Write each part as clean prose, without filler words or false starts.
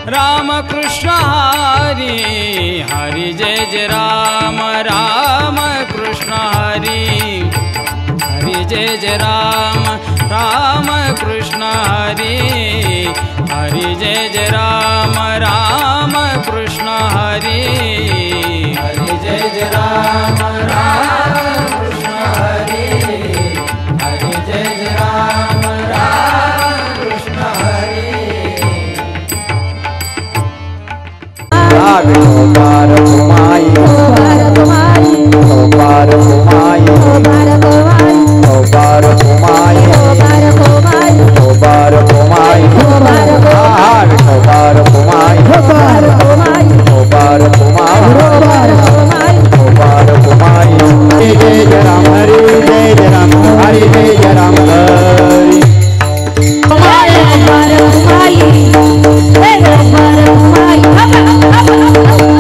राम कृष्ण हरि हरि जय जय राम राम कृष्ण हरि हरि जय जय राम राम कृष्ण हरि हरि जय जय राम राम कृष्ण हरि हरि जय जय राम राम कृष्ण हरि हरि जय जय राम राम कृष्ण हरि बार घुमाई बार घुमाई बार घुमाई बार घुमाई बार घुमाई बार घुमाई बार घुमाई बार घुमाई बार घुमाई जय जय राम हरि जय जय राम हरि जय जय राम हरि बार घुमाई बार घुमाई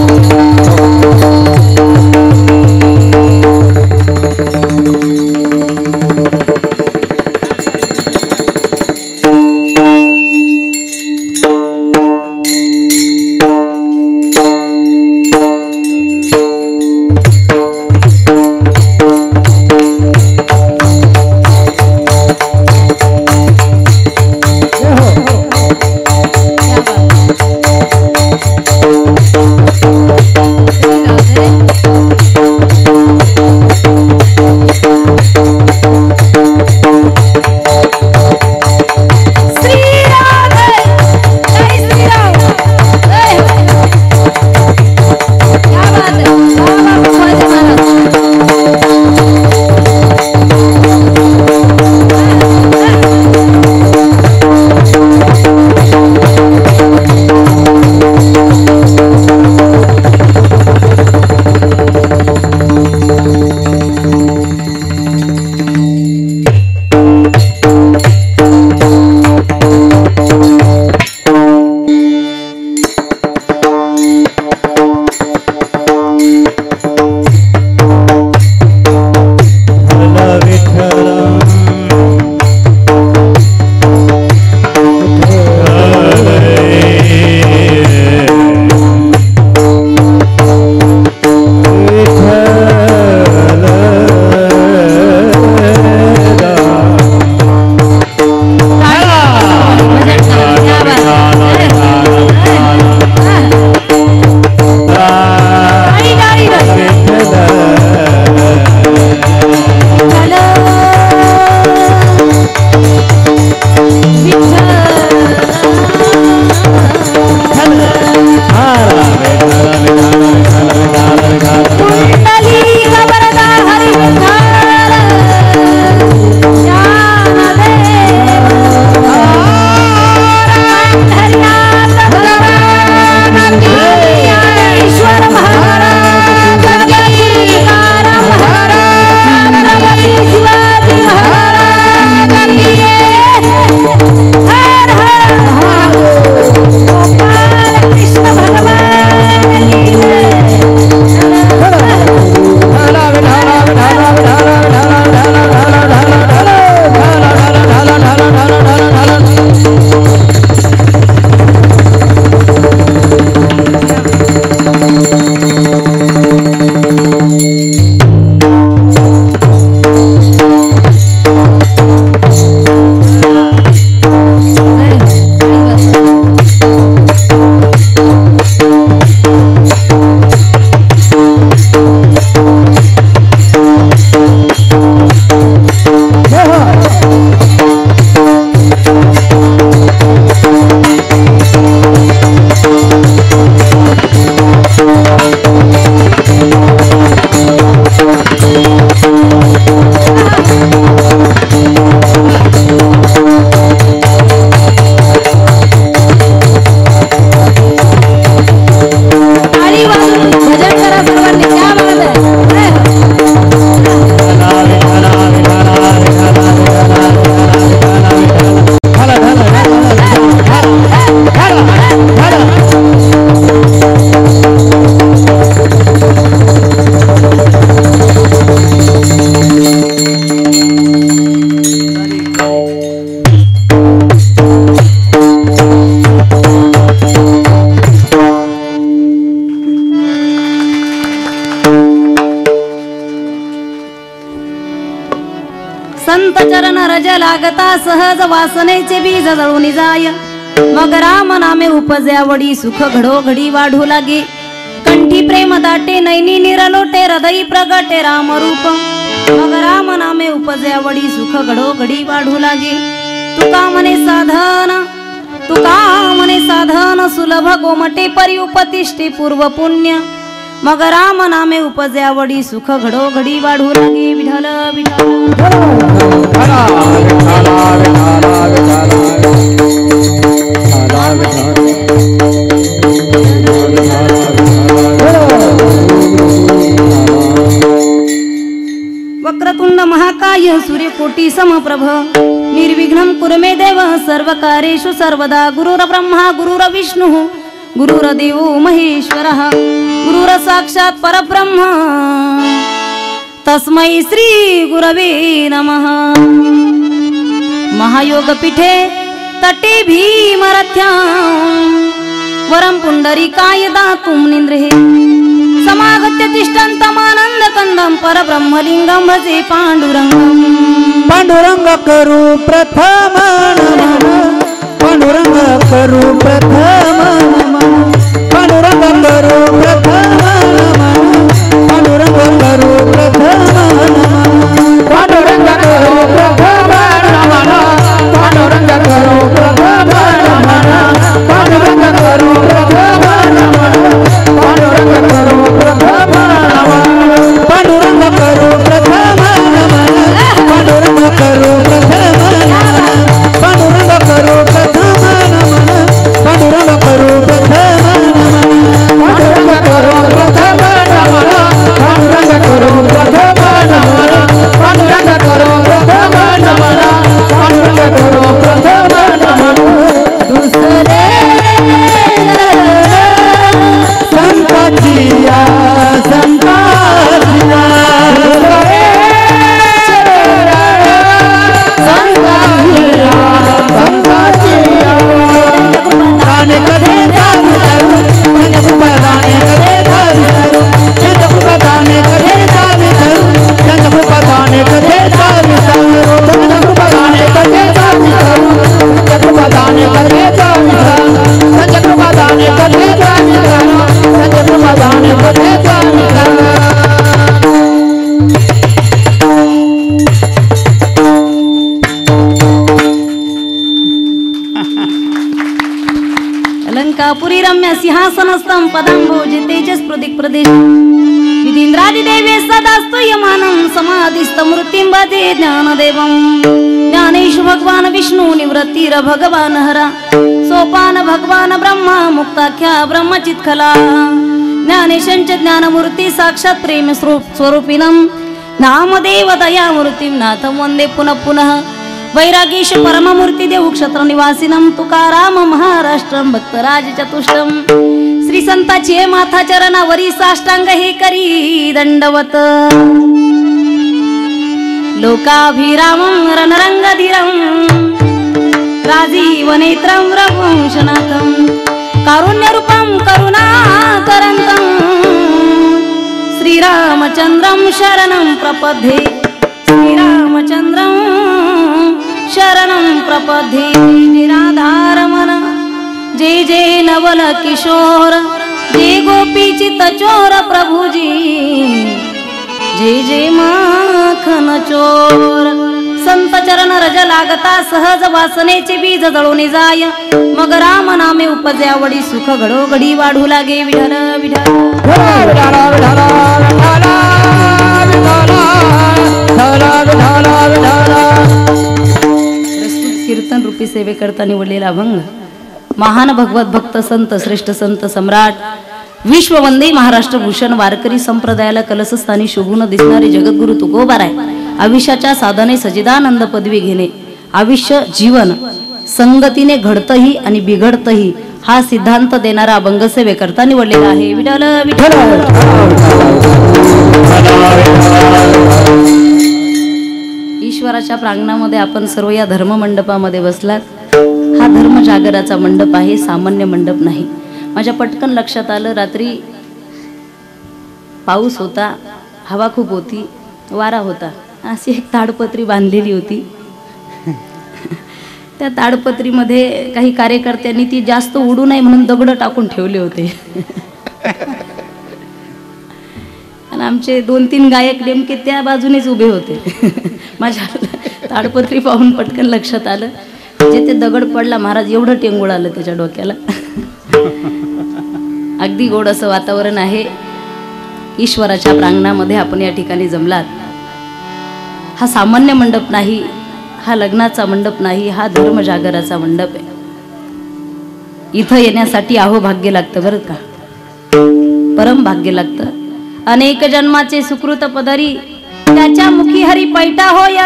रज लागता सहज वासनेचे बीज जळून जाय मग राम नामे उपजे आवडी सुख घडो घडी वाढू लागे कंठी प्रेम दाटे नैनी निरलोटे हृदयी प्रगटे राम रूप मग राम नामे उपजे आवडी सुख घडो घडी वाढू लागे तुका म्हणे साधन सुलभ गोमटे परी उपतिष्ठे पूर्व पुण्य मग राम नामे उपजे आवडी सुख घडो घडी वाढू लागे विठ्ठल वक्रतुंड महाकाय सूर्यकोटी समप्रभ निर्विघ्नं कुरु मे देव सर्वकार्येषु सर्वदा गुरुर्ब्रह्मा गुरुर्विष्णुः गुरुर्देवो महेश्वरः गुरुर साक्षात् परब्रह्म तस्मै श्री गुरवे नमः। महायोगपीठे तटे भीमरथ्यां वरं पुंडरीकाय दातुं निन्द्रे समागत्य तिष्ठन्तमानन्द कंदं परब्रह्मलिंगं भजे पांडुरंगं पांडुरंग करू प्रथम नमः पांडुरंग करू प्रथम नमः पांडुरंग करू प्रथम नमः पांडुरंग करू प्रथम नमः पांडुरंग करू प्रथम नमः पांडुरंग करू प्रथम नमः पांडुरंग करू प्रथम नमः पांडुरंग करू प्रथम नमः पांडुरंग करू प्रथम नमः पांडुरंग करू प्रथम नमः पांडुरंग करू प्रथम नमः पांडुरंग करू प्रथम नमः पांडुरंग करू प्रथम नमः पांडुरंग करू प्रथम नमः पांडुरंग करू प्रथम नमः पांडुरंग करू प्रथम नमः दुसरे संताजिया संताजिया संताजिया संताजिया गाने कधे गाने करू गाने कधे गाने करू गाने कधे गाने करू गाने कधे गाने करू गाने कधे गाने करू गाने कधे गाने करू गाने कधे गाने करू गाने कधे गाने करू अलंकापुरी रम्य सिंहासनस्थं पदांभोज तेजस्प्रदिक् प्रदेश विधीन्द्रादिदेवे सदास्तु यमानं समाधिस्तमृत्तिं भजे ज्ञानदेवं ज्ञानेषु भगवान् विष्णु निवृत्तिर भगवान् हरा सोपान भगवान् ब्रह्मा मुक्ताख्या ब्रह्मचित्खला ज्ञानेशं च ज्ञानमूर्ति साक्षात् प्रेम स्वरूपिणं नामदेव दयामूर्तिं नाथं वन्दे पुनः पुनः वैरागीश परममूर्ति देव क्षत्र निवासिनं तुकाराम महाराष्ट्रं भक्तराज चतुष्टम श्री संताची माथा चरणावरी साष्टांग हे करी दंडवत लोकाभिरामं रणरंगधीरं राजीवनेत्रं रघुवंशनाथं कारुण्यरूपं करुणाकरन्तं श्रीरामचन्द्रं शरणं प्रपद्ये श्रीरामचन्द्रं शरणं प्रपद्ये निराधारमन जय जय नवल किशोर जय गोपी चित्तचोर प्रभुजी जय जय माखन चोर संत चरण रज लागता सहज वासनेचे बीज जळून जाय मग राम नामे उपजे आवडी सुख घडो घडी वाढू लागे विठ्ठल कीर्तन रूपी सेवे करता निवडलेला अभंग महान भगवत भक्त संत श्रेष्ठ संत सम्राट विश्ववंदे महाराष्ट्र भूषण वारकरी संप्रदायाला कलशस्थानी शोभून दिसणारे जगद्गुरु तुकोबाराय आयुष्याच्या साधने सजिदानंद पदवी घेणे आयुष्य जीवन संगतीने घडतही आणि बिघडतही हा सिद्धांत देणारा अभंग सेवे करता निवडलेला आहे विठ्ठल विठ्ठल ईश्वराच्या प्रांगणामध्ये आपण सर्व या धर्म मंडपामध्ये बसलात हा धर्म जागराचा मंडप आहे सामान्य मंडप नाही माझ्या पटकन लक्षात आलं रात्री पाऊस होता हवा खूप होती वारा होता अशी एक ताडपत्री बांधलेली होती त्या ताडपत्रीमध्ये काही कार्यकर्त्यांनी ती जास्त उडू नये म्हणून दगड टाकून ठेवले होते. आणि आमचे 2-3 गायक नेमके त्या बाजूनेच उभे होते. माझ्या ताडपत्री पाहून पटकन लक्षात आलं, जे ते दगड पडला महाराज एवढं टेंगुळ आलं त्याच्या डोक्याला. अगदी गोड असं वातावरण आहे. ईश्वराच्या प्रांगणामध्ये आपण या ठिकाणी जमलात. हा सामान्य मंडप नाही, हा लग्नाचा मंडप नाही, हा धर्म जागराचा मंडप आहे. इथं येण्यासाठी अहो भाग्य लागतं बरं का, परम भाग्य लागतं. अनेक जन्माचे सुकृत पदरी त्याच्या मुखी हरी पैठा होय.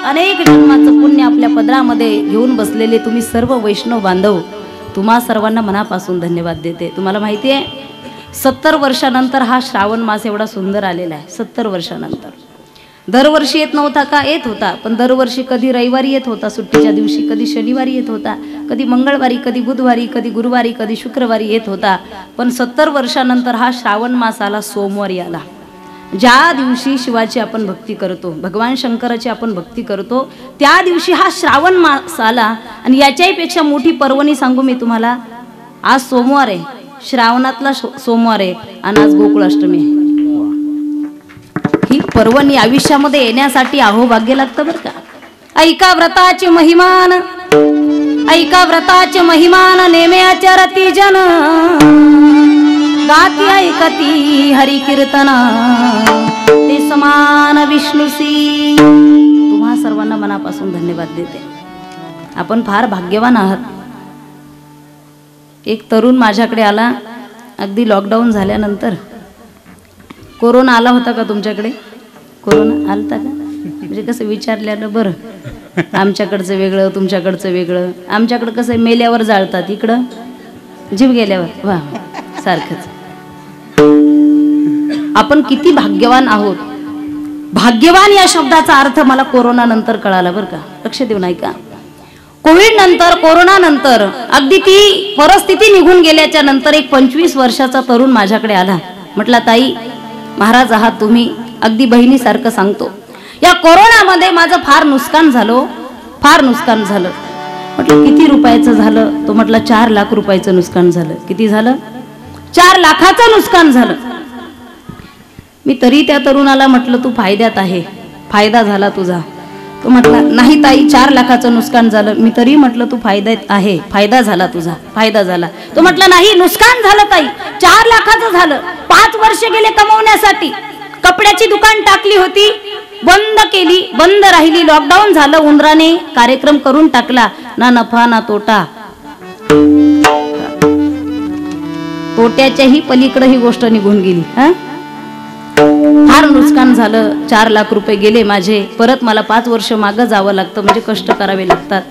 अनेक जन्माचं पुण्य आपल्या पदरामध्ये घेऊन बसलेले तुम्ही सर्व वैष्णव बांधव, तुम्हा सर्वांना मनापासून धन्यवाद देते. तुम्हाला माहिती आहे 70 वर्षानंतर हा श्रावण मास एवढा सुंदर आलेला आहे. 70 वर्षानंतर. दरवर्षी येत नव्हता का? येत होता, पण दरवर्षी कधी रविवारी येत होता सुट्टीच्या दिवशी, कधी शनिवारी येत होता, कधी मंगळवारी, कधी बुधवारी, कधी गुरुवारी, कधी शुक्रवारी येत होता. पण 70 वर्षानंतर हा श्रावण मास आला, सोमवारी आला. ज्या दिवशी शिवाची आपण भक्ती करतो, भगवान शंकराची आपण भक्ती करतो, त्या दिवशी हा श्रावण मास आला. आणि याच्याही पेक्षा मोठी पर्वणी सांगू मी तुम्हाला. आज सोमवार आहे, श्रावणातला सोमवार आहे, आणि आज गोकुळाष्टमी आहे. ही पर्वणी आयुष्यामध्ये येण्यासाठी अहोभाग्य लागतं बरं का. ऐका व्रताचे महिमान, ऐका व्रताचे महिमान, नेमे आचरती जन, गाती ऐकती हरी कीर्तना, ते समान विष्णुसी. तुम्हा सर्वांना मनापासून धन्यवाद देते. आपण फार भाग्यवान आहात. एक तरुण माझ्याकडे आला अगदी लॉकडाऊन झाल्यानंतर. कोरोना आला होता का तुमच्याकडे? कोरोना आलता का? म्हणजे कसं विचारल्यानं बरं, आमच्याकडचं वेगळं, तुमच्याकडचं वेगळं. आमच्याकडं कसं मेल्यावर जाळतात, इकडं जीव गेल्यावर वा सारखंच. आपण किती भाग्यवान आहोत. भाग्यवान या शब्दाचा अर्थ मला कोरोना नंतर कळाला बरं का. लक्ष देऊन ऐका. कोविड नंतर, कोरोना नंतर, अगदी ती परिस्थिती निघून गेल्याच्या नंतर एक 25 वर्षाचा तरुण माझ्याकडे आला. म्हटला, ताई महाराज आहात तुम्ही, अगदी बहिणीसारखं सांगतो, या कोरोनामध्ये माझं फार नुकसान झालं, फार नुकसान झालं. म्हटलं किती रुपयाचं झालं? तो म्हटला 4 लाख रुपयाचं नुकसान झालं. किती झालं? 4 लाखाचं नुकसान झालं. मी तरी त्या तरुणाला म्हटलं तू फायद्यात आहे, फायदा झाला तुझा. तो म्हटला नाही ताई 4 लाखाचं नुकसान झालं. मी तरी म्हटलं तू फायद्यात आहे, फायदा झाला तुझा, फायदा झाला. तो म्हटला नाही नुकसान झालं ताई, 4 लाखाचं झालं. 5 वर्ष गेले कमवण्यासाठी. कपड्याची दुकान टाकली होती, बंद केली, बंद राहिली. लॉकडाऊन झालं, उंदराने कार्यक्रम करून टाकला. ना नफा ना तोटा. तोट्याच्याही पलीकडे ही गोष्ट निघून गेली. फार नुकसान झालं. 4 लाख रुपये गेले माझे. परत मला 5 वर्ष मागं जावं लागतं, म्हणजे कष्ट करावे लागतात.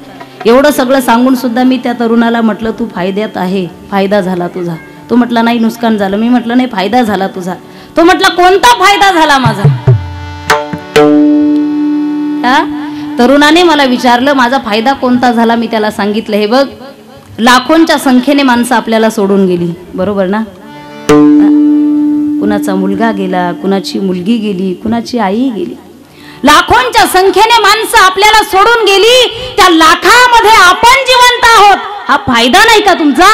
एवढं सगळं सांगून सुद्धा मी त्या तरुणाला म्हटलं तू फायद्यात आहे, फायदा झाला तुझा. तो म्हटला नाही नुकसान झालं. मी म्हटलं नाही फायदा झाला तुझा. तो म्हटला कोणता फायदा झाला माझा? तरुणाने मला विचारलं माझा फायदा कोणता झाला. मी त्याला सांगितलं हे बघ, लाखोंच्या संख्येने माणसं आपल्याला सोडून गेली, बरोबर ना? कुणाचा मुलगा गेला, कुणाची मुलगी गेली, कुणाची आई गेली. लाखोंच्या संख्येने माणसं आपल्याला सोडून गेली. त्या लाखामध्ये आपण जिवंत आहोत. हा फायदा नाही का तुमचा?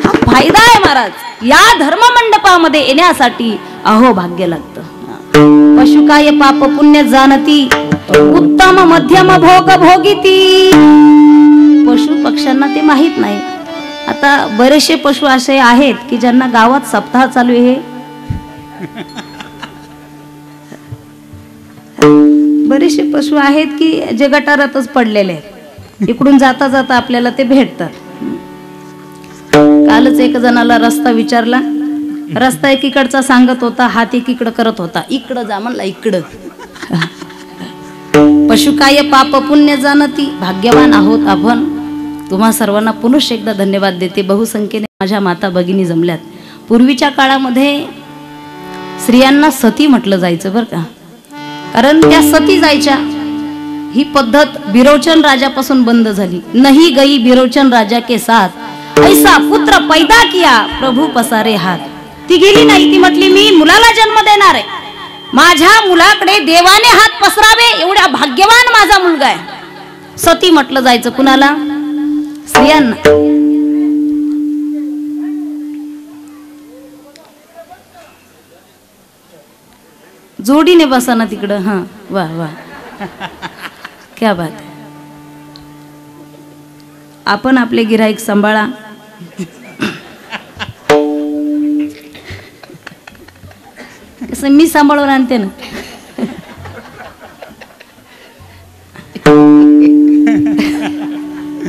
हा फायदा आहे महाराज. या धर्म मंडपामध्ये येण्यासाठी अहो भाग्य लागतं. पशुकाय पाप पुण्य जाणती, उत्तम मध्यम भोग भोगिती. पशु पक्ष्यांना ते माहित नाही. आता बरेचसे पशु असे आहेत की ज्यांना गावात सप्ताह चालू आहे. बरेचसे पशु आहेत की जे गटारातच पडलेले आहेत. इकडून जाता जाता आपल्याला ते भेटतात. कालच एक जणाला रस्ता विचारला. रस्ता एकीकडचा सांगत होता, हात एकीकडं करत होता. इकडं जा म्हणला, इकडं. पशुकाय पाप पुण्य जाणती. भाग्यवान आहोत आपण. तुम्हा सर्वांना पुनश्च एकदा धन्यवाद देते. बहुसंख्येने माझ्या माता भगिनी जमल्यात. पूर्वीच्या काळामध्ये स्त्रियांना सती म्हटलं जायचं बरं का, कारण त्या सती जायच्या. ही पद्धत बिरोचन राजापासून बंद झाली. नहीं गई बिरोचन राजा के साथ, ऐसा पुत्र पैदा किया प्रभू पसारे हात. ती गेली नाही. ती म्हटली मी मुलाला जन्म देणार आहे, माझ्या मुलाकडे देवाने हात पसरावे एवढा भाग्यवान माझा मुलगा आहे. सती म्हटलं जायचं. कुणाला? स्त्रियांना. जोडीने बसा ना तिकडं. हा, वा वा, क्या बात आहे. आपण आपले गिराईक सांभाळा. कसं मी सांभाळून आणते ना.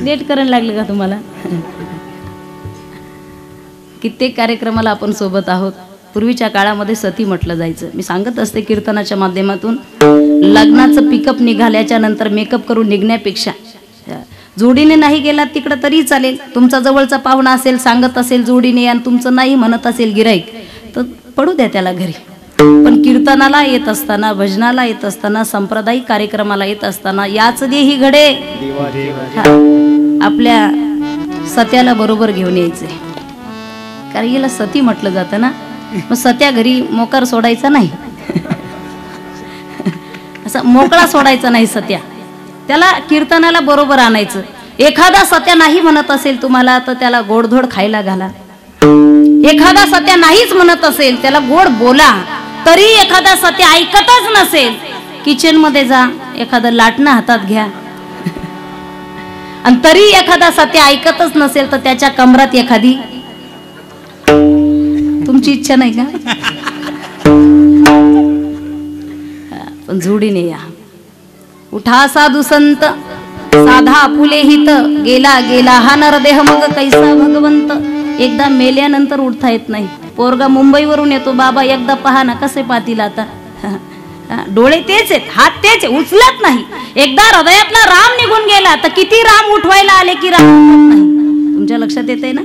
लेट करायला लागले का तुम्हाला? कित्येक कार्यक्रमाला आपण सोबत आहोत. पूर्वीच्या काळामध्ये सती म्हटलं जायचं. मी सांगत असते कीर्तनाच्या माध्यमातून, लग्नाचं पिकअप निघाल्याच्या नंतर मेकअप करून निघण्यापेक्षा जोडीने नाही गेलात तिकडं तरी चालेल. तुमचा जवळचा पाहुणा असेल, सांगत असेल जोडीने, आणि तुमचं नाही म्हणत असेल गिराईक, तर पडू द्या त्याला घरी. पण कीर्तनाला येत असताना, भजनाला येत असताना, सांप्रदायिक कार्यक्रमाला येत असताना याच देही घडे, आपल्या सत्याला बरोबर घेऊन यायचे. कारण याला सती म्हटलं जातं ना. मग सत्या घरी मोकार सोडायचा नाही. असा मोकळा सोडायचा नाही सत्या. त्याला कीर्तनाला बरोबर आणायचं. एखादा सत्या नाही म्हणत असेल तुम्हाला, तर त्याला गोडधोड खायला घाला. एखादा सत्या नाहीच म्हणत असेल, त्याला गोड बोला. तरी एखादा सत्या ऐकतच नसेल, किचन मध्ये जा, एखादं लाटणं हातात घ्या. आणि तरी एखादा सत्या ऐकतच नसेल, तर त्याच्या कमरात एखादी, तुमची इच्छा नाही का? पण जोडीने या. उठा साधू संत, साधा आपुले हित, गेला गेला हा नरदेह मग कैसा भगवंत. एकदा मेल्यानंतर उठता येत नाही. पोरगा मुंबईवरून येतो, बाबा एकदा पहा ना कसे पातील आता. डोळे तेच आहेत, हात तेच, उचलत नाही. एकदा हृदयातला राम निघून गेला तर किती राम उठवायला आले की राम नाही. तुमच्या लक्षात येते ना?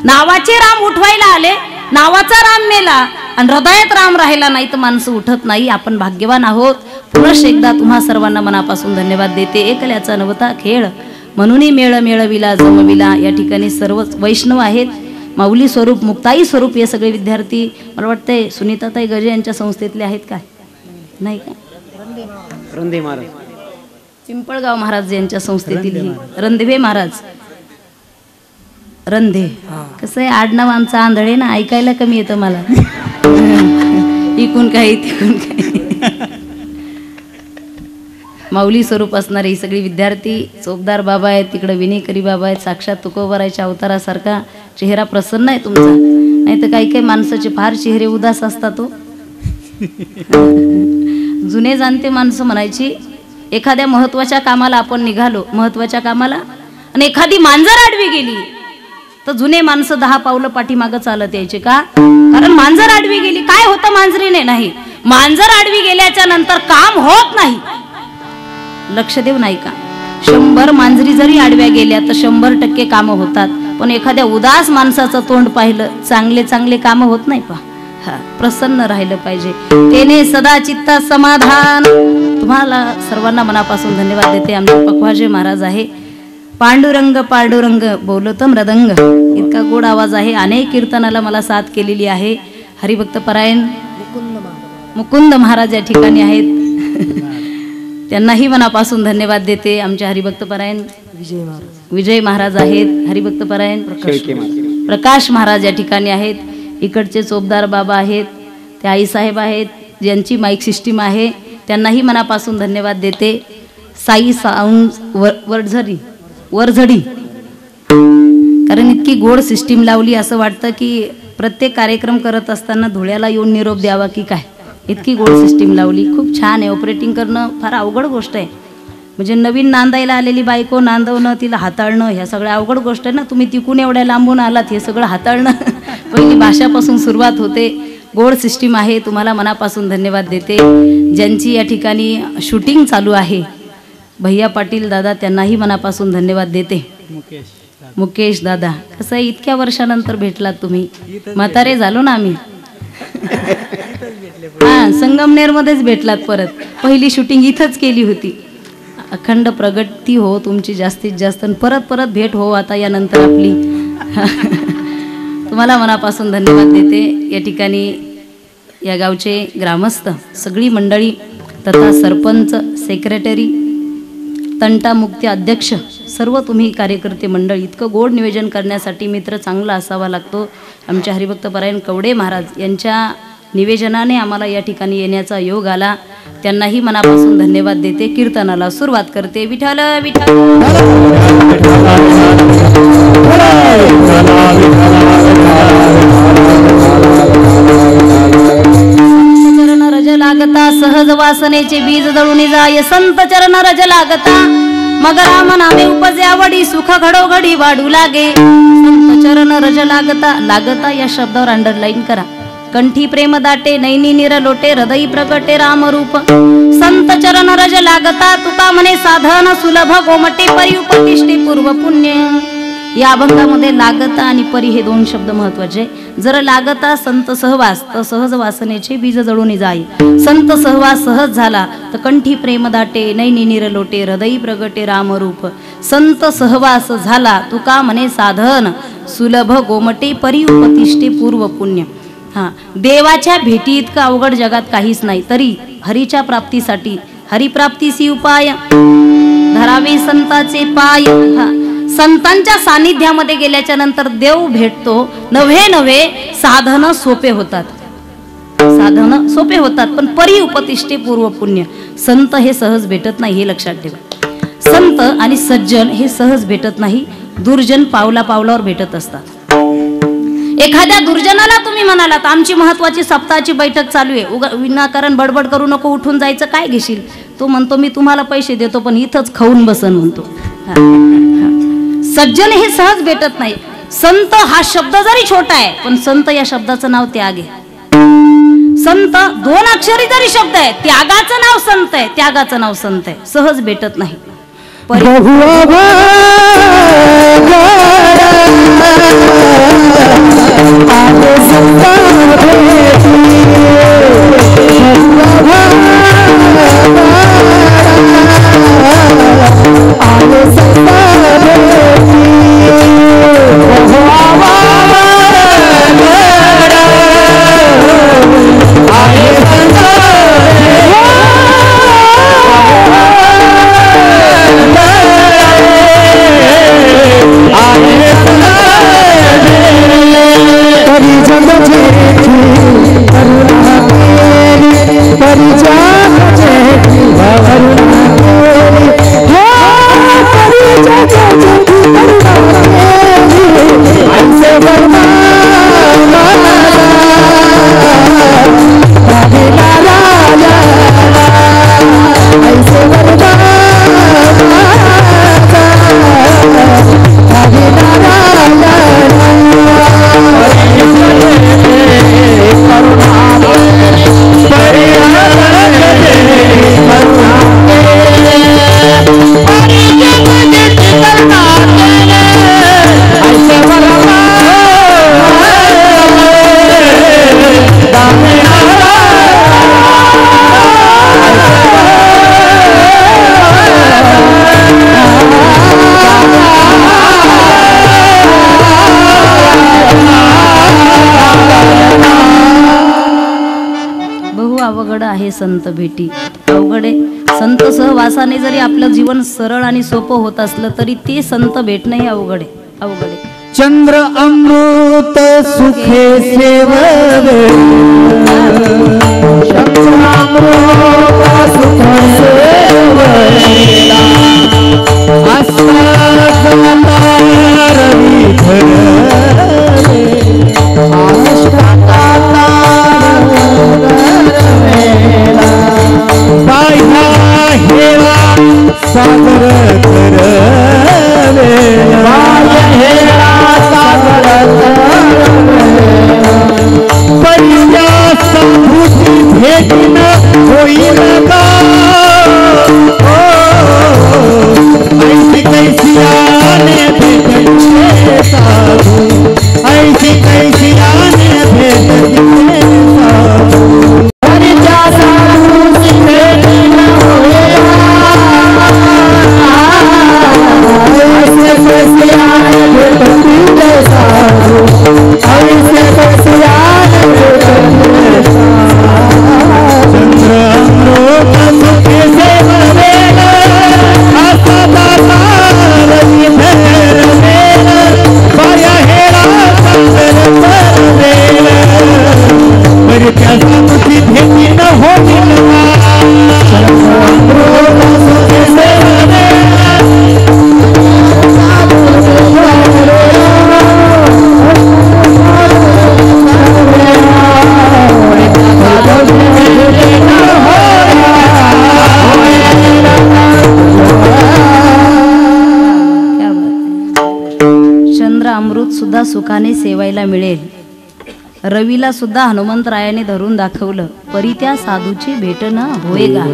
नावाचे राम उठवायला आले, नावाचा राम मेला आणि हृदयात राम राहिला नाही तर माणसं उठत नाही. आपण भाग्यवान आहोत. पुनश एकदा तुम्हा सर्वांना मनापासून धन्यवाद देते. एकल्याचा नवता खेळ म्हणूनही मेळ मेळविला जमविला. या ठिकाणी सर्व वैष्णव आहेत. माऊली स्वरूप, मुक्ताई स्वरूप हे सगळे विद्यार्थी, मला वाटतंय सुनीताताई गजे यांच्या संस्थेतले आहेत का? नाही का? रंधे महाराज, पिंपळगाव महाराज यांच्या संस्थेतील रंधे महाराज. रंधे कसं आहे आडनाव आमचा आंधळे ना, ऐकायला कमी येतं मला. इकून काही तिकून काही. माऊली स्वरूप असणारे ही सगळी विद्यार्थी. चोपदार बाबा आहेत, तिकडे विनेकरी बाबा आहेत. साक्षात तुकोबारायच्या अवतारासारखा चेहरा प्रसन्न आहे तुमचा. नाही तर काही काही माणसाचे फार चेहरे उदास असतात. जुने जाणते माणसं म्हणायची, एखाद्या महत्वाच्या कामाला आपण निघालो, महत्वाच्या कामाला, आणि एखादी मांजर आडवी गेली तर जुने माणसं 10 पावलं पाठीमागं चालत यायचे. का? कारण मांजर आडवी गेली. काय होतं मांजरीने? नाही, मांजर आडवी गेल्याच्या नंतर काम होत नाही. लक्ष देऊ नाही का? 100 मांजरी जरी आडव्या गेल्या तर 100% कामं होतात. पण एखाद्या उदास माणसाचं तोंड पाहिलं, चांगले चांगले कामं होत नाही. प्रसन्न राहिलं पाहिजे. तेने सदा चित्ता समाधान. तुम्हाला सर्वांना मनापासून धन्यवाद देते. आमचे पखवाजे महाराज आहे. पांडुरंग पांडुरंग बोलत मृदंग, इतका गोड आवाज आहे. अनेक कीर्तनाला मला साथ केलेली आहे. हरिभक्त परायण मुकुंद महाराज या ठिकाणी आहेत. त्यांनाही मनापासून धन्यवाद देते. आमच्या हरिभक्त परायण विजय महाराज आहेत. हरिभक्त परायण प्रकाश महाराज या ठिकाणी आहेत. इकडचे चोपदार बाबा आहेत, ते आईसाहेब आहेत, ज्यांची माईक सिस्टीम आहे. त्यांनाही मनापासून धन्यवाद देते. साई साऊंड वरझडी, कारण इतकी गोड सिस्टीम लावली. असं वाटतं की प्रत्येक कार्यक्रम करत असताना धुळ्याला येऊन निरोप द्यावा की काय, इतकी गोड सिस्टीम लावली. खूप छान आहे. ऑपरेटिंग करणं फार अवघड गोष्ट आहे. म्हणजे नवीन नांदायला आलेली बायको नांदवणं, तिला हाताळणं, ह्या सगळ्या अवघड गोष्ट आहे ना. तुम्ही तिकून एवढ्या लांबून आलात, हे सगळं हाताळणं पहिली भाषापासून सुरुवात होते. गोड सिस्टीम आहे. तुम्हाला मनापासून धन्यवाद देते. ज्यांची या ठिकाणी शूटिंग चालू आहे, भैया पाटील दादा, त्यांनाही मनापासून धन्यवाद देते. मुकेश दादा, कसं आहे इतक्या वर्षानंतर भेटलात तुम्ही. म्हातारे झालो ना आम्ही. संगमनेर मध्येच भेटलात परत. पहिली शूटिंग इथंच केली होती. अखंड प्रगती हो तुमची जास्तीत जास्त, परत परत भेट हो आता यानंतर आपली. तुम्हाला मनापासून धन्यवाद देते. या ठिकाणी या गावचे ग्रामस्थ, सगळी मंडळी तथा सरपंच, सेक्रेटरी, तंटा मुक्ती अध्यक्ष, सर्व तुम्ही कार्यकर्ते मंडळ, इतकं गोड नियोजन करण्यासाठी मित्र चांगला असावा लागतो. आमच्या हरिभक्त परायण कवडे महाराज यांच्या निवेदनाने आम्हाला या ठिकाणी येण्याचा योग आला. त्यांनाही मनापासून धन्यवाद देते. कीर्तनाला सुरुवात करते. विठ्ठल विठ्ठल चरण रज लागता सहज वासनेचे बीज दळून जाय. संत चरण रज लागता मग राम नामे उपजे आवडी सुख घडोघडी वाढू लागे. संत चरण रज लागता, लागता या शब्दावर अंडरलाईन करा. कंठी प्रेम दाटे नैनी निर लोटे हृदयी प्रगटे राम रूप. संत चरण रज लागता तुका म्हणे साधन सुलभ गोमटे परी उपतिष्ठे पूर्व पुण्य. या अभंगामध्ये लागता आणि परी हे दोन शब्द महत्वाचे. जर लागता संत सहवास तर सहज वासनेचे बीज जळून जाई. संत सहवास सहज झाला तर कंठी प्रेम दाटे नैनी निर लोटे हृदयी प्रगटे राम रूप. संत सहवास झाला तुका म्हणे साधन सुलभ गोमटे परी उपतिष्ठे पूर्व पुण्य. हां, देवाच्या भेटी इतकं अवघड जगात काहीच नाही. तरी हरीच्या प्राप्तीसाठी हरिप्राप्तीसी उपाय धरावे संताचे पाय. हा, संतांच्या सानिध्यामध्ये गेल्याच्या नंतर देव भेटतो. नव्हे नव्हे साधन सोपे होतात, साधन सोपे होतात. पण परी उपतिष्ठे पूर्व पुण्य. संत हे सहज भेटत नाही, हे लक्षात ठेवा. संत आणि सज्जन हे सहज भेटत नाही, दुर्जन पावला पावलावर भेटत असतात. एखाद्या दुर्जनाला तुम्ही म्हणालात आमची महत्वाची सप्ताहाची बैठक चालू आहे, विनाकारण बडबड करू नको, उठून जायचं, काय घेशील? तो म्हणतो मी तुम्हाला पैसे देतो पण इथंच खाऊन बसन म्हणतो. सज्जन हे सहज भेटत नाही. संत हा शब्द जरी छोटा आहे पण संत या शब्दाचं नाव त्याग आहे. संत दोन अक्षरी जरी शब्द आहे, त्यागाचं नाव संत आहे, त्यागाचं नाव संत आहे. सहज भेटत नाही. आहे संत भेटी. अवघडे संत सहवासाने जरी आपलं जीवन सरळ आणि सोपं होत असलं तरी ते संत भेटणंही अवघड आहे, अवघड आहे. चंद्र अमृत सुखे सेववे, चंद्र अमृत सुखे सेववेला, अस्तार विधरे बाह्या हेला सागर करवे, बाह्य हेला सागर करवे, परिया संभूती भेटन होईल का, ऐसी कैसी आने भेटन सुद्धा सुखाने सेवायला मिळेल. रवीला सुद्धा हनुमंतरायाने धरून दाखवलं, परी त्या साधूची भेट न होएगा.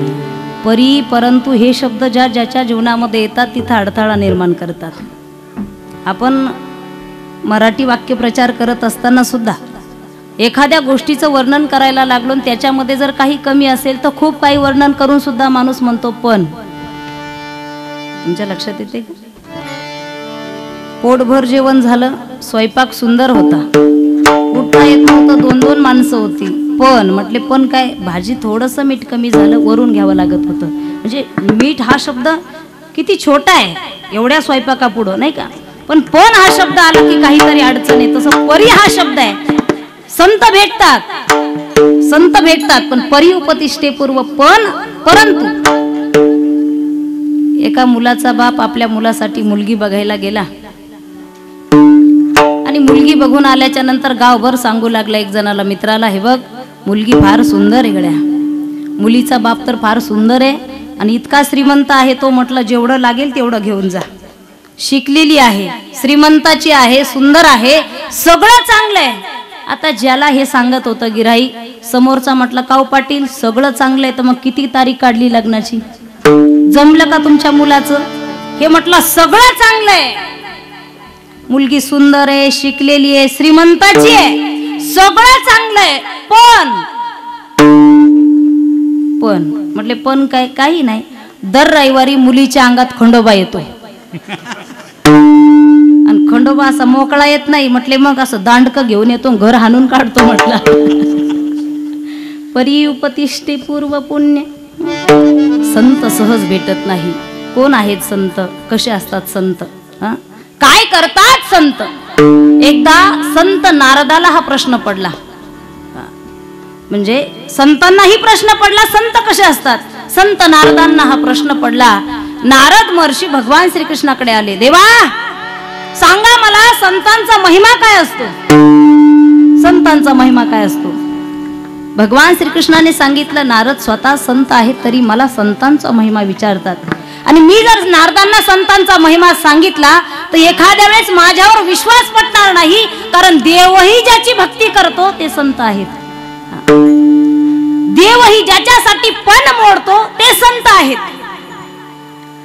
परी परंतु हे शब्द ज्याच्या जीवनामध्ये येतात तिथं अडथळा निर्माण करतात. आपण मराठी वाक्यप्रचार करत असताना सुद्धा एखाद्या गोष्टीचं वर्णन करायला लागलो, त्याच्यामध्ये जर काही कमी असेल तर खूप काही वर्णन करून सुद्धा माणूस म्हणतो पण. तुमच्या लक्षात येते का? पोटभर जेवण झालं, स्वयंपाक सुंदर होता, उठता येत नव्हतं, 2-2 माणसं होती, पण म्हटले पण काय, भाजी थोडंसं मीठ कमी झालं, वरून घ्यावं लागत होतं. म्हणजे मीठ हा शब्द किती छोटा आहे एवढ्या स्वयंपाकापुढं, नाही का? पण हा शब्द आला की काहीतरी अडचण आहे. तसं परी हा शब्द आहे. संत भेटतात पण परी उपतिष्ठेपूर्व पण परंतु. एका मुलाचा बाप आपल्या मुलासाठी मुलगी बघायला गेला आणि मुलगी बघून आल्याच्या नंतर गावभर सांगू लागला एक जणाला, मित्राला, हे बघ मुलगी फार सुंदर आहे गड्या. मुलीचा बाप तर फार सुंदर आहे आणि इतका श्रीमंत आहे तो. म्हटलं जेवढं लागेल तेवढं घेऊन जा. शिकलेली आहे, श्रीमंताची आहे, सुंदर आहे, सगळं चांगलं आहे. आता ज्याला हे सांगत होतं गिराईक, समोरचा म्हटलं, काव पाटील सगळं चांगलं आहे तर मग किती तारीख काढली लग्नाची? जमलं का तुमच्या मुलाचं? हे म्हटलं सगळं चांगलं आहे, मुलगी सुंदर आहे, शिकलेली आहे, श्रीमंताची आहे, सगळं चांगलं आहे, पण म्हटले पण काय? काही नाही, दर रविवारी मुलीच्या अंगात खंडोबा येतो आणि खंडोबा असा मोकळा येत नाही. म्हटले मग असं दांडकं घेऊन येतो, घर हाणून काढतो. म्हटलं परी उपतिष्ठे पूर्व पुण्य. संत सहज भेटत नाही. कोण आहेत संत? कसे असतात संत? काय करतात संत? एकदा संत नारदाला हा प्रश्न पडला, म्हणजे संतांनाही प्रश्न पडला संत कसे असतात. संत नारदांना हा प्रश्न पडला. नारद महर्षी भगवान श्रीकृष्णाकडे आले, देवा सांगा मला संतांचा महिमा काय असतो? संतांचा महिमा काय असतो? भगवान श्रीकृष्णाने सांगितलं, नारद स्वतः संत आहेत तरी मला संतांचा महिमा विचारतात, आणि मी जर नारदांना संतांचा महिमा सांगितला तर एखाद्या वेळेस माझ्यावर विश्वास पटणार नाही, कारण देवही ज्याची भक्ती करतो ते संत आहेत. देवही ज्याच्यासाठी पण मोडतो ते संत आहेत.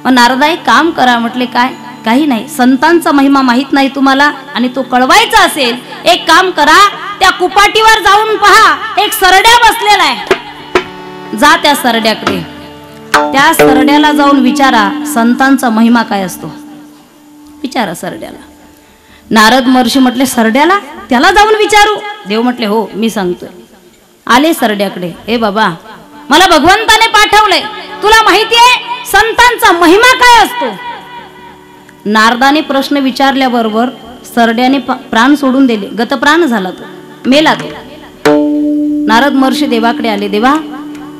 नारदा एक काम करा. म्हटले काय? काही नाही, संतांचा महिमा माहित नाही तुम्हाला आणि तो कळवायचा असेल, एक काम करा, त्या कुपाटीवर जाऊन पहा, एक सरड्या बसलेला आहे, जा त्या सरड्याकडे, त्या सरड्याला जाऊन विचारा संतांचा महिमा काय असतो. विचारा सरड्याला. नारद महर्षी म्हटले सरड्याला? त्याला जाऊन विचारू? देव म्हटले हो मी सांगतोय. आले सरड्याकडे. ए बाबा, मला भगवंताने पाठवलंय, तुला माहिती आहे संतांचा महिमा काय असतो? नारदाने प्रश्न विचारल्याबरोबर सरड्याने प्राण सोडून दिले, गतप्राण झाला, तो मेला. तो नारद महर्षी देवाकडे आले. देवा,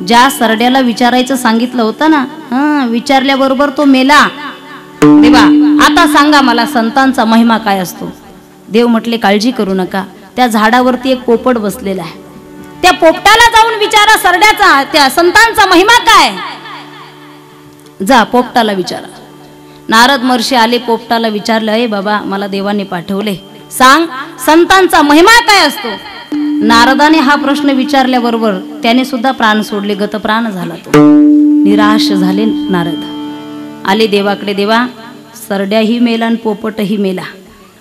ज्या सरड्याला विचारायचं सांगितलं होतं ना, विचारल्याबरोबर तो मेला. देवा आता सांगा मला संतांचा महिमा काय असतो. देव म्हटले काळजी करू नका, त्या झाडावरती एक पोपट बसलेला आहे, त्या पोपटाला जाऊन विचारा सरड्याचा, त्या संतांचा महिमा काय. जा पोपटाला विचारा. नारद महर्षी आले, पोपटाला विचारलं, ए बाबा मला देवाने पाठवले, सांग संतांचा महिमा काय असतो. नारदाने हा प्रश्न विचारल्याबरोबर त्याने सुद्धा प्राण सोडले, गतप्राण झाला. तो निराश झाले नारद. आले देवाकडे. देवा, सरड्याही मेला आणि पोपटही मेला,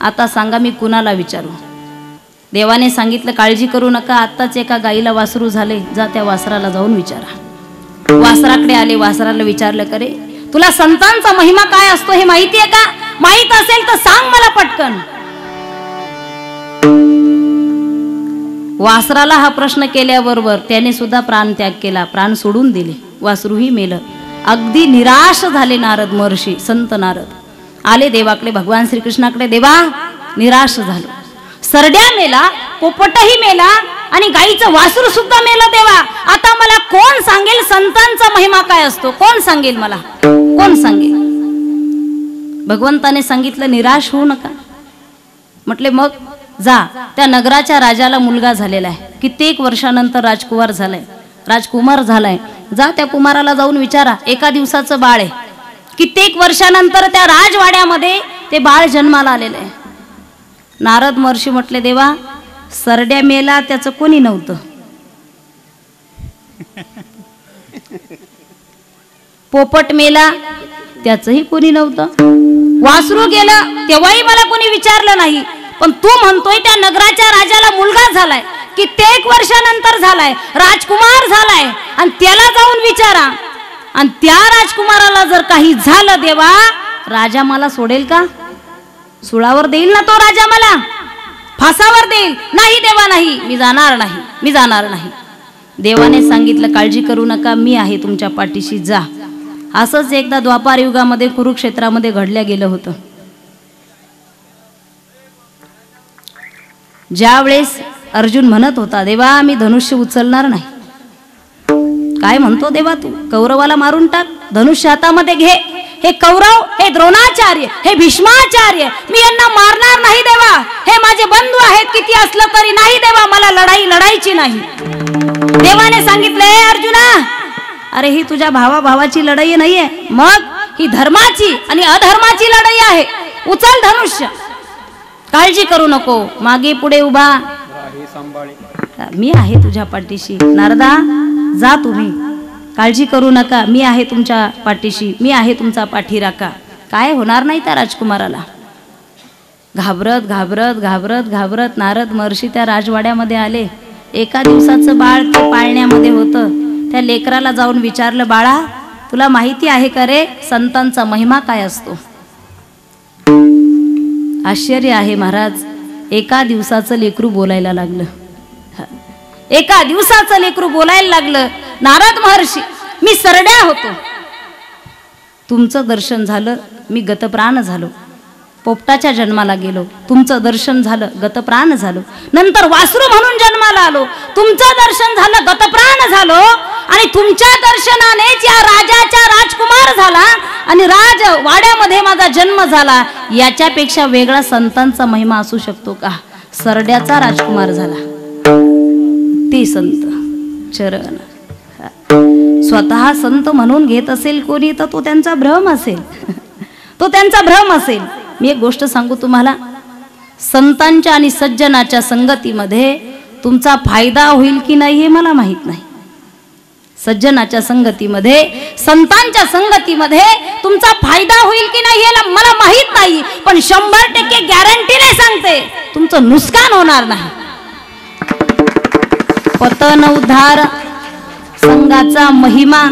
आता सांगा मी कुणाला विचारू. देवाने सांगितलं काळजी करू नका, आत्ताच एका गाईला वासरू झाले, जा त्या वासराला जाऊन विचारा. वासराकडे आले. वासराला विचारलं, करे तुला संतांचा महिमा काय असतो हे माहिती आहे का? माहित असेल तर सांग मला पटकन. वासराला हा प्रश्न केल्याबरोबर त्याने सुद्धा प्राण त्याग केला, प्राण सोडून दिले, वासरूही मेलं. अगदी निराश झाले नारद महर्षी, संत नारद. आले देवाकडे, भगवान श्रीकृष्णाकडे. देवा, निराश झालो, सरड्या मेला, पोपटही मेला आणि गाईचं वासरू सुद्धा मेलं. देवा, आता मला कोण सांगेल संतांचा महिमा काय असतो? कोण सांगेल मला? कोण सांगेल? भगवंताने सांगितलं निराश होऊ नका. म्हटले मग जा, त्या नगराच्या राजाला मुलगा झालेला आहे, कित्येक वर्षानंतर राजकुमार झालाय. जा त्या कुमाराला जाऊन विचारा, एका दिवसाचं बाळ आहे, कित्येक वर्षानंतर त्या राजवाड्यामध्ये ते बाळ जन्माला आलेलं आहे. नारद महर्षी म्हटले, देवा सरड्या मेला त्याचं कोणी नव्हतं, पोपट मेला त्याचंही कोणी नव्हतं, वासरू गेलं तेव्हाही मला कोणी विचारलं नाही, पण तू म्हणतोय त्या नगराच्या राजाला मुलगा झालाय, कित्येक वर्षानंतर झालाय, राजकुमार झालाय, आणि त्याला जाऊन विचारा, आणि त्या राजकुमाराला जर काही झालं देवा, राजा मला सोडेल का? सुळावर देईल ना तो राजा, मला फासावर देईल. नाही देवा नाही, मी जाणार नाही, मी जाणार नाही. देवाने सांगितलं, काळजी करू नका, मी आहे तुमच्या पाठीशी, जा. असंच एकदा द्वापार युगामध्ये कुरुक्षेत्रामध्ये घडल्या गेलं होतं. ज्या वेळेस अर्जुन म्हणत होता, देवा मी धनुष्य उचलणार नाही. काय म्हणतो देवा तू? कौरवाला मारून टाक, धनुष्य हातामध्ये घे. हे कौरव, हे द्रोणाचार्य, हे भीष्माचार्य, मी यांना मारणार नाही देवा, हे माझे बंधू आहेत किती असलं तरी. नाही देवा, मला लढाई लढायची नाही. देवाने सांगितलंय, अर्जुना अरे ही तुझ्या भावाची लढाई नाहीये, मग ही धर्माची आणि अधर्माची लढाई आहे. उचल धनुष्य, काळजी करू नको, मागे पुढे उभा, मी आहे तुझ्या पाठीशी. नारदा जा तुम्ही, काळजी करू नका, मी आहे तुमच्या पाठीशी, मी आहे तुमचा पाठीराखा. काय होणार नाही त्या राजकुमाराला. घाबरत घाबरत घाबरत घाबरत नारद महर्षी त्या राजवाड्यामध्ये आले. एका दिवसाचं बाळ ते पाळण्यामध्ये होतं. त्या लेकराला जाऊन विचारलं, बाळा तुला माहिती आहे का रे संतांचा महिमा काय असतो? आश्चर्य आहे महाराज, एका दिवसाचं लेकरू बोलायला लागलं. एका दिवसाचं लेकरू बोलायला लागलं. नारद महर्षी, मी सरड्या होतो, तुमचं दर्शन झालं, मी गतप्राण झालो. पोपटाच्या जन्माला गेलो, तुमचं दर्शन झालं, गतप्राण झालो. नंतर वासरू म्हणून जन्माला आलो, तुमचं दर्शन झालं, गतप्राण झालो. आणि तुमच्या दर्शनानेच या राजाचा राजकुमार झाला आणि राजवाड्यामध्ये माझा जन्म झाला. याच्यापेक्षा वेगळा संतांचा महिमा असू शकतो का? सरड्याचा राजकुमार झाला ते संत चरण. स्वतः संत म्हणून घेत असेल कोणी तर तो त्यांचा भ्रम असेल, तो त्यांचा भ्रम असेल. मी एक गोष्ट सांगू तुम्हाला, संतांच्या आणि सज्जनाच्या संगतीमध्ये तुमचा फायदा होईल की नाही हे मला माहित नाही. सज्जनाच्या संगतीमध्ये, संतांच्या संगतीमध्ये तुमचा फायदा होईल की नाही हे मला माहित नाही, पण 100% गॅरंटीने सांगते तुमचं नुकसान होणार नाही. पतन उद्धार संघाचा महिमा,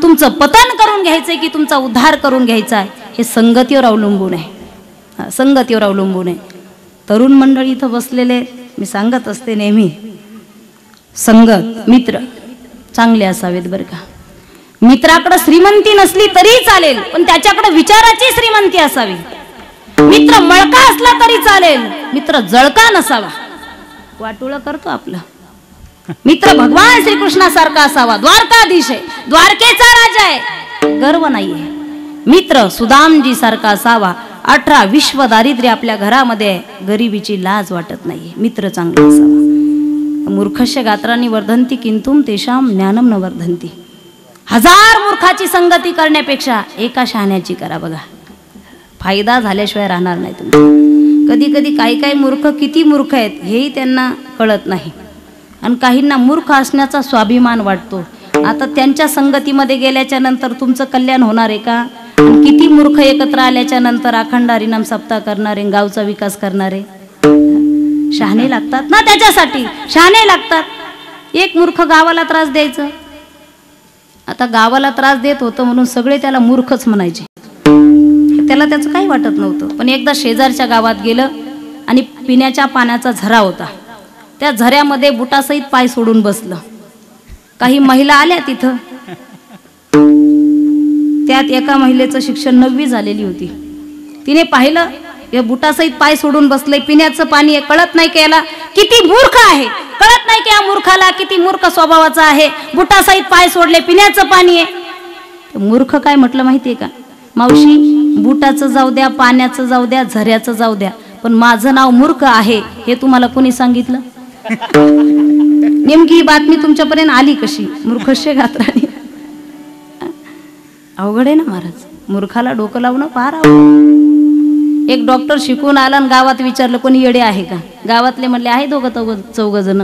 तुमचं पतन करून घ्यायचंय की तुमचा उद्धार करून घ्यायचा आहे हे संगतीवर अवलंबून आहे. संगतीवर अवलंबून आहे. तरुण मंडळी इथं बसलेले, मी सांगत असते नेहमी, संगत मित्र चांगले असावेत बरं का. मित्राकडे श्रीमंती नसली तरी चालेल, पण त्याच्याकडे विचाराची श्रीमंती असावी. मित्र मळका असला तरी चालेल, मित्र जळका नसावा. वाटोळं करतो आपलं. मित्र भगवान श्रीकृष्णासारखा असावा, द्वारकाधीश आहे, द्वारकेचा राजा आहे, गर्व नाहीये. मित्र सुदामजी सारखा असावा, 18 विश्व दारिद्र्य आपल्या घरामध्ये आहे, गरिबीची लाज वाटत नाहीये. मित्र चांगला असावा. मूर्खस्य गात्रांनी वर्धंती किंतुम तेषाम ज्ञानम न वर्धंती. 1000 मूर्खाची संगती करण्यापेक्षा एका शहाण्याची करा बघा, फायदा झाल्याशिवाय राहणार नाही तुम्ही. कधी कधी काही मूर्ख किती मूर्ख आहेत हेही त्यांना कळत नाही, आणि काहींना मूर्ख असण्याचा स्वाभिमान वाटतो. आता त्यांच्या संगतीमध्ये गेल्याच्या नंतर तुमचं कल्याण होणार आहे का? आणि किती मूर्ख एकत्र आल्याच्या नंतर अखंड हरिनाम सप्ताह करणारे, गावचा विकास करणारे शहाणे लागतात ना, त्याच्यासाठी शहाणे लागतात. एक मूर्ख गावाला त्रास द्यायचं. आता गावाला त्रास देत होतं म्हणून सगळे त्याला मूर्खच म्हणायचे, त्याला त्याचं काही वाटत नव्हतं. पण एकदा शेजारच्या गावात गेलं आणि पिण्याच्या पाण्याचा झरा होता, त्या झऱ्यामध्ये बुटासहित पाय सोडून बसलं. काही महिला आल्या तिथं, त्यात एका महिलेचं शिक्षण 9वी झालेली होती. तिने पाहिलं हे बुटासहित पाय सोडून बसले, पिण्याचं पाणी आहे, कळत नाही की याला किती मूर्ख आहे, कळत नाही की या मूर्खाला किती मूर्ख स्वभावाचा आहे. बुटासहित पाय सोडले, पिण्याचं पाणी आहे. मूर्ख काय म्हटलं माहितीये का? मावशी बुटाचं जाऊ द्या, पाण्याचं जाऊ द्या, झऱ्याचं जाऊ द्या, पण माझं नाव मूर्ख आहे हे तुम्हाला कोणी सांगितलं? नेमकी ही बातमी तुमच्यापर्यंत आली कशी? मूर्खस्य गात्राने. अवघड आहे ना महाराज, मूर्खाला डोकं लावणं फार अवघड. एक डॉक्टर शिकून आला आणि गावात विचारलं कोणी येडे आहे का? गावातले म्हटले आहे दोघं चौघ जण.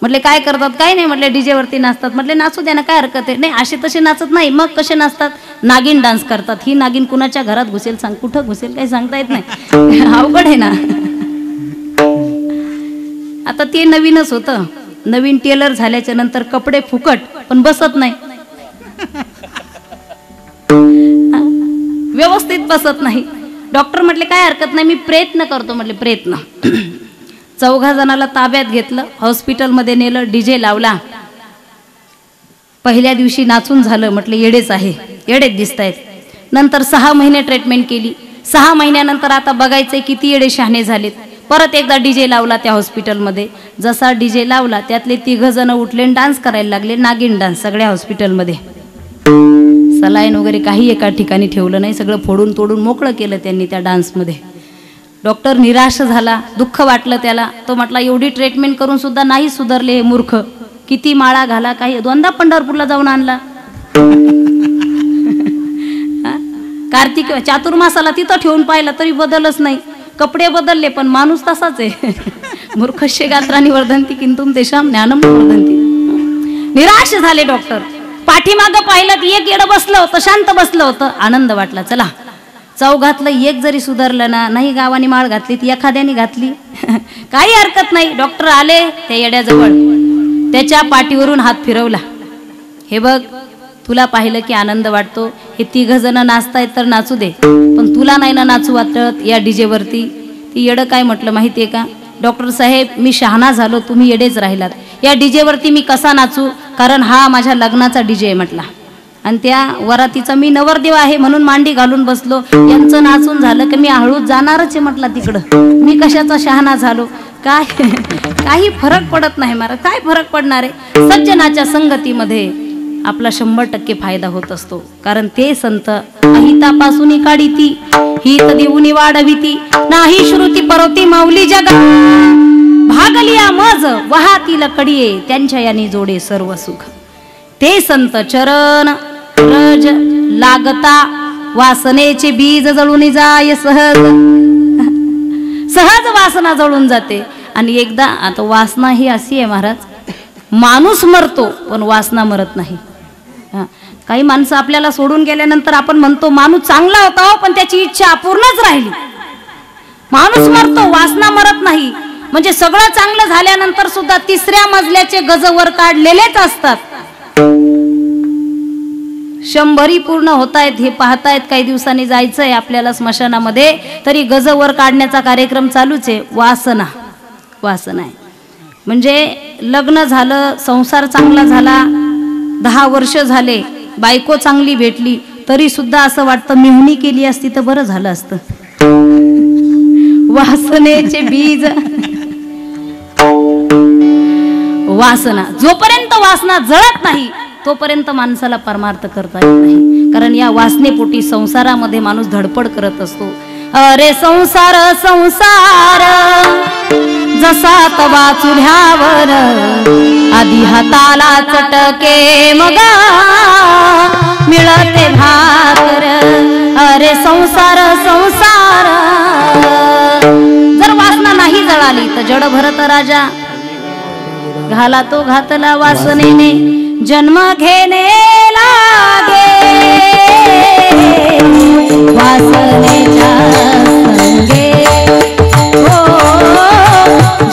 म्हटले काय करतात? काही नाही म्हटले डीजे वरती नाचतात. म्हटले नाचू द्या ना, काय हरकत आहे? नाही असे तसे नाचत नाही. मग कसे नाचतात? नागिन डान्स करतात. ही नागिन कुणाच्या घरात घुसेल सांग, कुठं घुसेल काही सांगता येत नाही. अवघड आहे ना. आता ते नवीनच होतं. नवीन टेलर झाल्याच्या नंतर कपडे फुकट पण बसत नाही, व्यवस्थित बसत नाही. डॉक्टर म्हटले काय हरकत नाही, मी प्रयत्न करतो. म्हटले प्रयत्न. चौघा जणाला ताब्यात घेतलं, हॉस्पिटलमध्ये नेलं, डीजे लावला. पहिल्या दिवशी नाचून झालं. म्हटले येडेच आहे, येडेच दिसतायत. नंतर 6 महिने ट्रीटमेंट केली. 6 महिन्यानंतर आता बघायचंय किती येडे शहाणे झालेत. परत एकदा डीजे लावला त्या हॉस्पिटलमध्ये. जसा डीजे लावला त्यातले 3 जण उठले आणि डान्स करायला लागले, नागिन डान्स सगळ्या हॉस्पिटलमध्ये. सलाईन वगैरे काही एका ठिकाणी ठेवलं नाही, सगळं फोडून तोडून मोकळं केलं त्यांनी त्या डान्समध्ये. डॉक्टर निराश झाला, दुःख वाटलं त्याला. तो म्हटला एवढी ट्रीटमेंट करून सुद्धा नाही सुधारले हे मूर्ख, किती माळा घाला, काही 2दा पंढरपूरला जाऊन आणला. कार्तिक चातुर्मासाला तिथं ठेवून पाहिलं तरी बदलच नाही. कपडे बदलले पण माणूस तसाच आहे. मूर्खस्य गात्रानी वर्धंती किंतुम तेषां ज्ञानम वर्धंती. निराश झाले डॉक्टर. पाठीमागं पाहिलं की एक येडं बसलं होतं, शांत बसलं होतं. आनंद वाटला, चला चौघातलं एक जरी सुधारलं ना, नाही गावाने माळ घातली ती एखाद्याने घातली, काही हरकत नाही. डॉक्टर आले त्या येड्याजवळ, त्याच्या पाठीवरून हात फिरवला. हे बघ तुला पाहिलं की आनंद वाटतो, हे 3 जण नाचतायत तर नाचू दे, पण तुला नाही ना नाचू वाटत या डीजे वरती. ती येडं काय म्हटलं माहितीये का? डॉक्टर साहेब मी शहाणा झालो, तुम्ही येडेच राहिलात. या डीजे वरती मी कसा नाचू, कारण हा माझ्या लग्नाचा डीजे आहे म्हटला. आणि त्या वरातीचा मी नवरदेव आहे म्हणून मांडी घालून बसलो. यांचं नाचून झालं की मी हळूच जाणारच आहे म्हटला तिकडं. मी कशाचा शहाणा झालो? काय काही फरक पडत नाही महाराज. काय फरक पडणार आहे? सज्जनाच्या संगतीमध्ये आपला 100% फायदा होत असतो. कारण ते संत अहितापासून काढीती, हित देऊनी वाढविती, नाही श्रुती परवती माऊली जगा, भागलिया मज वाहातील कडिये, त्यांच्या यानी जोडे सर्व सुख. ते संत चरण रज लागता, वासनेचे बीज जळून जाय सहज. सहज वासना जळून जाते. आणि एकदा आता वासना ही अशी आहे महाराज, माणूस मरतो पण वासना मरत नाही. काही माणसं आपल्याला सोडून गेल्यानंतर आपण म्हणतो माणूस चांगला होता पण त्याची इच्छा अपूर्णच राहिली. माणूस मरतो, वासना मरत नाही. म्हणजे सगळं चांगलं झाल्यानंतर सुद्धा 3ऱ्या मजल्याचे गज वर काढलेलेच असतात. 100 पूर्ण होतायत हे पाहतायत. काही दिवसांनी जायचंय आपल्याला स्मशानामध्ये, तरी गज वर काढण्याचा कार्यक्रम चालूच आहे. वासना, वासना आहे. म्हणजे लग्न झालं, संसार चांगला झाला, 10 वर्ष झाले, बायको चांगली भेटली, तरी सुद्धा असं वाटतं मिळवणी केली असती तर बरं झालं असतं. वासनेचे बीज, वासना, जोपर्यंत वासना जळत नाही तोपर्यंत माणसाला परमार्थ करता येत नाही. कारण या वासनेपोटी संसारामध्ये माणूस धडपड करत असतो. अरे संसार संसार जसा तवा चुल्ह्यावर, आधी हाताला चटके मग मिळते भाकर. अरे संसार संसार, जर वासना नाही जळाली तर जड भरत राजा घाला तो घातला वासनेने, जन्म घेणे लागे वासनेच्या संगे. हो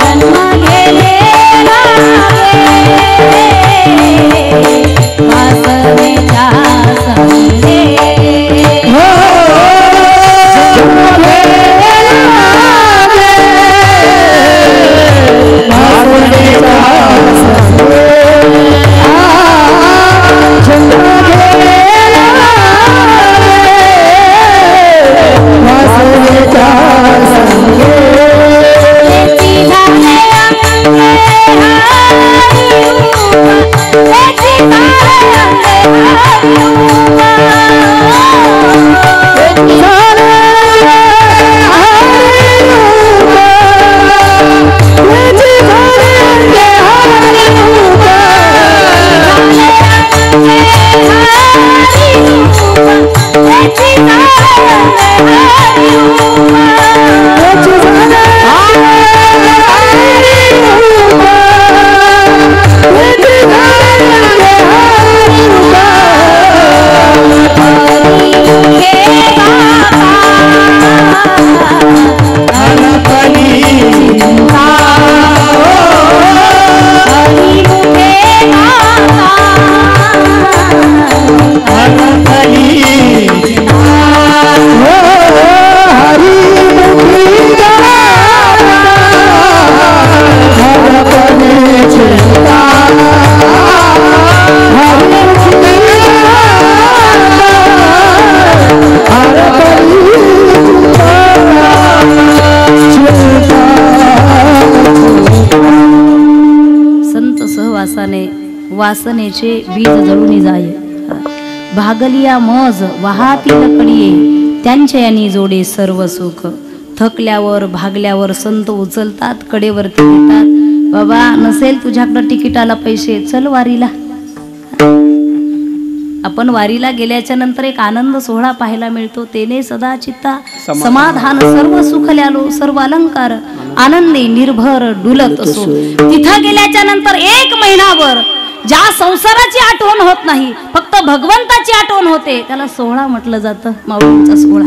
जन्म घेणे लागे वासनेच्या संगे. हो जन्म घेणे लागे वासनेच्या संगे. वासनेच्या वासनेचे बीज जळून जाय. भागलिया मज वाहातील कडिये त्यांच्या यानी जोडे सर्व सुख. थकल्यावर भागल्यावर संत उचलतात कडेवरती येतात. बाबा नसेल तुझ्याकडं तिकिटाला पैसे चल वारीला. आपण वारीला गेल्याच्या नंतर एक आनंद सोहळा पाहायला मिळतो. तेने सदा चित्ता समाधान सर्व सुखल्यालो सर्व अलंकार आनंदी निर्भर डुलत असो. तिथं गेल्याच्या नंतर एक महिनाभर ज्या संसाराची आठवण होत नाही फक्त भगवंताची आठवण होते त्याला सोहळा म्हटलं जातं माऊलींचा सोहळा.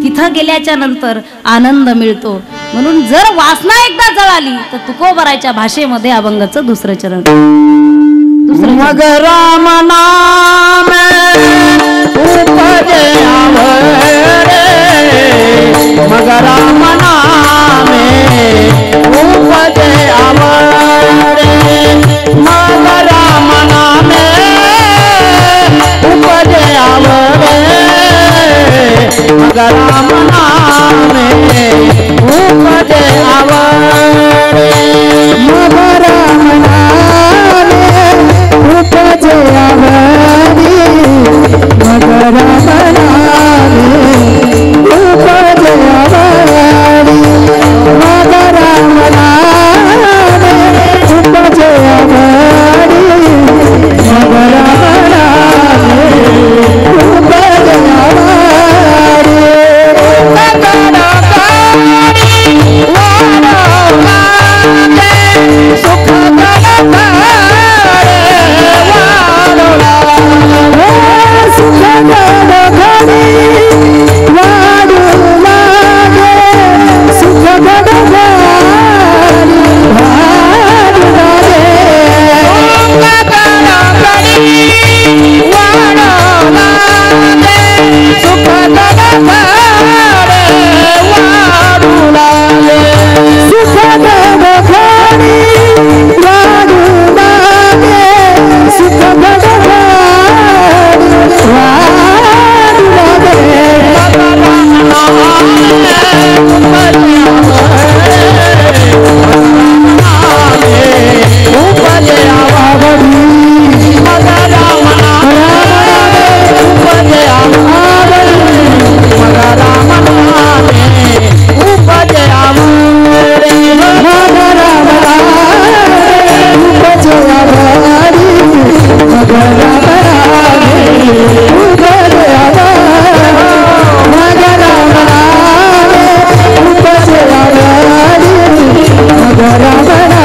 तिथं गेल्याच्या नंतर आनंद मिळतो. म्हणून जर वासना एकदा जळाली तर तुकोबराच्या भाषेमध्ये अभंगाचं दुसरं चरण. मग राम नाम उपजे आवरे. मग राम नाम उपजे आवरे. मग राम नाम उपजे आवरे. मग राम नाम उपजे आवरे. मग राम नाम उपजे आवरे. मग राम नाम उपजे आवरे. मग राम नाम उपजे आवरे. मग राम नाम उपजे आवरे. सुख Rama